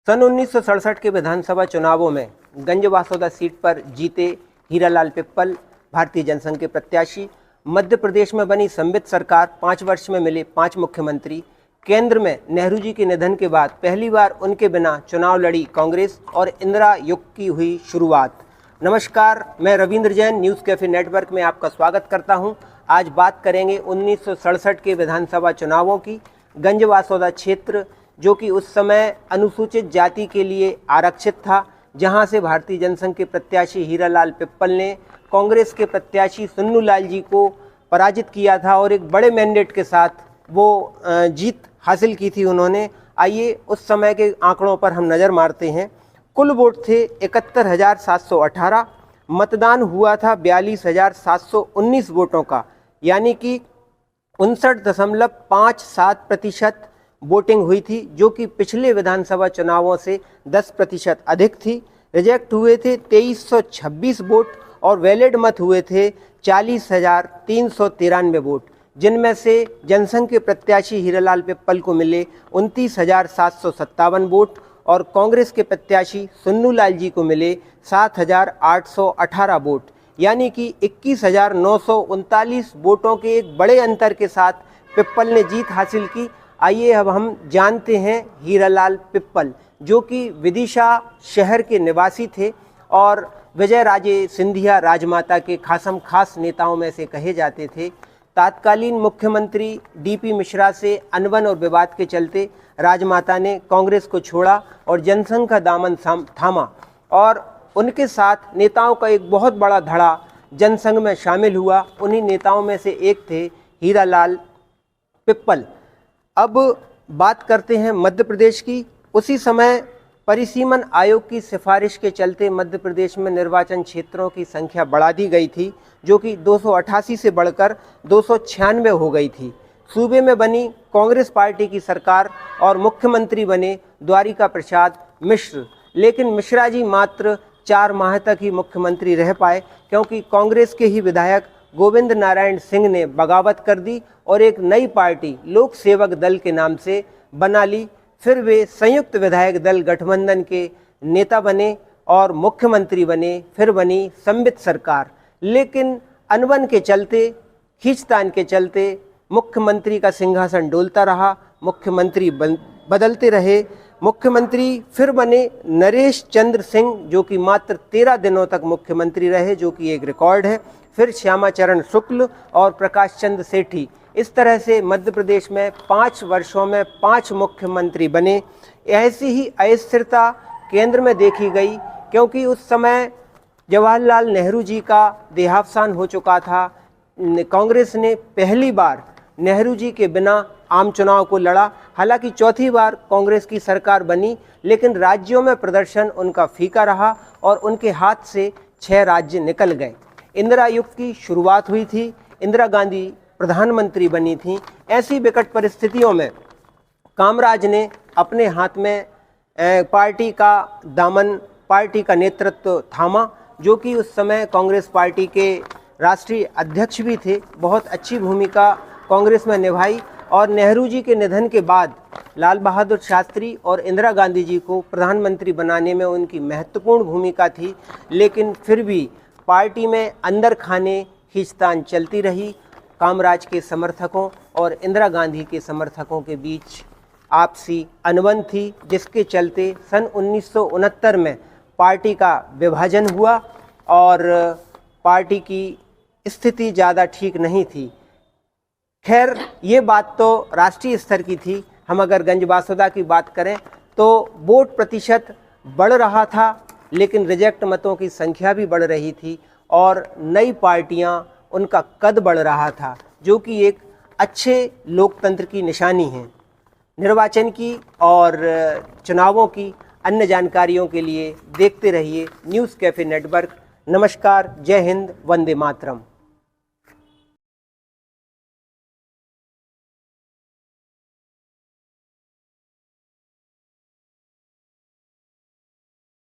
सन 1967 के विधानसभा चुनावों में गंजबासौदा सीट पर जीते हीरालाल पिप्पल भारतीय जनसंघ के प्रत्याशी। मध्य प्रदेश में बनी संबित सरकार, 5 वर्ष में मिले 5 मुख्यमंत्री। केंद्र में नेहरू जी के निधन के बाद पहली बार उनके बिना चुनाव लड़ी कांग्रेस और इंदिरा युग की हुई शुरुआत। नमस्कार, मैं Ravindra Jain news cafe network में आपका स्वागत करता हूं। आज बात करेंगे 1967 के विधानसभा चुनावों की। गंजबासौदा क्षेत्र जो कि उस समय अनुसूचित जाति के लिए आरक्षित था, जहां से भारतीय जनसंघ के प्रत्याशी हीरालाल पिप्पल ने कांग्रेस के प्रत्याशी सुन्नू लाल जी को पराजित किया था और एक बड़े मैंडेट के साथ वो जीत हासिल की थी उन्होंने। आइए उस समय के आंकड़ों पर हम नज़र मारते हैं। कुल वोट थे 71,718, मतदान हुआ था 42,719 वोटों का, यानी कि 59.57% वोटिंग हुई थी, जो कि पिछले विधानसभा चुनावों से 10% अधिक थी। रिजेक्ट हुए थे 2326 वोट और वैलिड मत हुए थे 40,393 वोट, जिनमें से जनसंघ के प्रत्याशी हीरालाल पिप्पल को मिले 29,757 वोट और कांग्रेस के प्रत्याशी सुन्नू लाल जी को मिले 7,818 वोट, यानी कि 21,939 वोटों के एक बड़े अंतर के साथ पिप्पल ने जीत हासिल की। आइए अब हम जानते हैं हीरालाल पिप्पल, जो कि विदिशा शहर के निवासी थे और विजय राजे सिंधिया राजमाता के खास नेताओं में से कहे जाते थे। तत्कालीन मुख्यमंत्री डीपी मिश्रा से अनबन और विवाद के चलते राजमाता ने कांग्रेस को छोड़ा और जनसंघ का दामन थामा और उनके साथ नेताओं का एक बहुत बड़ा धड़ा जनसंघ में शामिल हुआ। उन्हीं नेताओं में से एक थे हीरालाल पिप्पल। अब बात करते हैं मध्य प्रदेश की। उसी समय परिसीमन आयोग की सिफारिश के चलते मध्य प्रदेश में निर्वाचन क्षेत्रों की संख्या बढ़ा दी गई थी, जो कि 288 से बढ़कर 296 हो गई थी। सूबे में बनी कांग्रेस पार्टी की सरकार और मुख्यमंत्री बने द्वारिका प्रसाद मिश्र, लेकिन मिश्रा जी मात्र 4 माह तक ही मुख्यमंत्री रह पाए, क्योंकि कांग्रेस के ही विधायक गोविंद नारायण सिंह ने बगावत कर दी और एक नई पार्टी लोक सेवक दल के नाम से बना ली। फिर वे संयुक्त विधायक दल गठबंधन के नेता बने और मुख्यमंत्री बने। फिर बनी संबित सरकार, लेकिन अनबन के चलते, खींचतान के चलते मुख्यमंत्री का सिंहासन डोलता रहा, मुख्यमंत्री बदलते रहे। मुख्यमंत्री फिर बने नरेश चंद्र सिंह, जो कि मात्र 13 दिनों तक मुख्यमंत्री रहे, जो कि एक रिकॉर्ड है। फिर श्यामाचरण शुक्ल और प्रकाश चंद्र सेठी। इस तरह से मध्य प्रदेश में 5 वर्षों में 5 मुख्यमंत्री बने। ऐसी ही अस्थिरता केंद्र में देखी गई, क्योंकि उस समय जवाहरलाल नेहरू जी का देहावसान हो चुका था। कांग्रेस ने पहली बार नेहरू जी के बिना आम चुनाव को लड़ा। हालांकि चौथी बार कांग्रेस की सरकार बनी, लेकिन राज्यों में प्रदर्शन उनका फीका रहा और उनके हाथ से 6 राज्य निकल गए। इंदिरा युग की शुरुआत हुई थी, इंदिरा गांधी प्रधानमंत्री बनी थी। ऐसी विकट परिस्थितियों में कामराज ने अपने हाथ में पार्टी का दामन, पार्टी का नेतृत्व थामा, जो कि उस समय कांग्रेस पार्टी के राष्ट्रीय अध्यक्ष भी थे। बहुत अच्छी भूमिका कांग्रेस में निभाई और नेहरू जी के निधन के बाद लाल बहादुर शास्त्री और इंदिरा गांधी जी को प्रधानमंत्री बनाने में उनकी महत्वपूर्ण भूमिका थी। लेकिन फिर भी पार्टी में अंदर खाने खींचतान चलती रही। कामराज के समर्थकों और इंदिरा गांधी के समर्थकों के बीच आपसी अनबन थी, जिसके चलते सन 1969 में पार्टी का विभाजन हुआ और पार्टी की स्थिति ज़्यादा ठीक नहीं थी। खैर, ये बात तो राष्ट्रीय स्तर की थी। हम अगर गंजबासौदा की बात करें तो वोट प्रतिशत बढ़ रहा था, लेकिन रिजेक्ट मतों की संख्या भी बढ़ रही थी और नई पार्टियां, उनका कद बढ़ रहा था, जो कि एक अच्छे लोकतंत्र की निशानी है। निर्वाचन की और चुनावों की अन्य जानकारियों के लिए देखते रहिए न्यूज़ कैफे नेटवर्क। नमस्कार, जय हिंद, वंदे मातरम।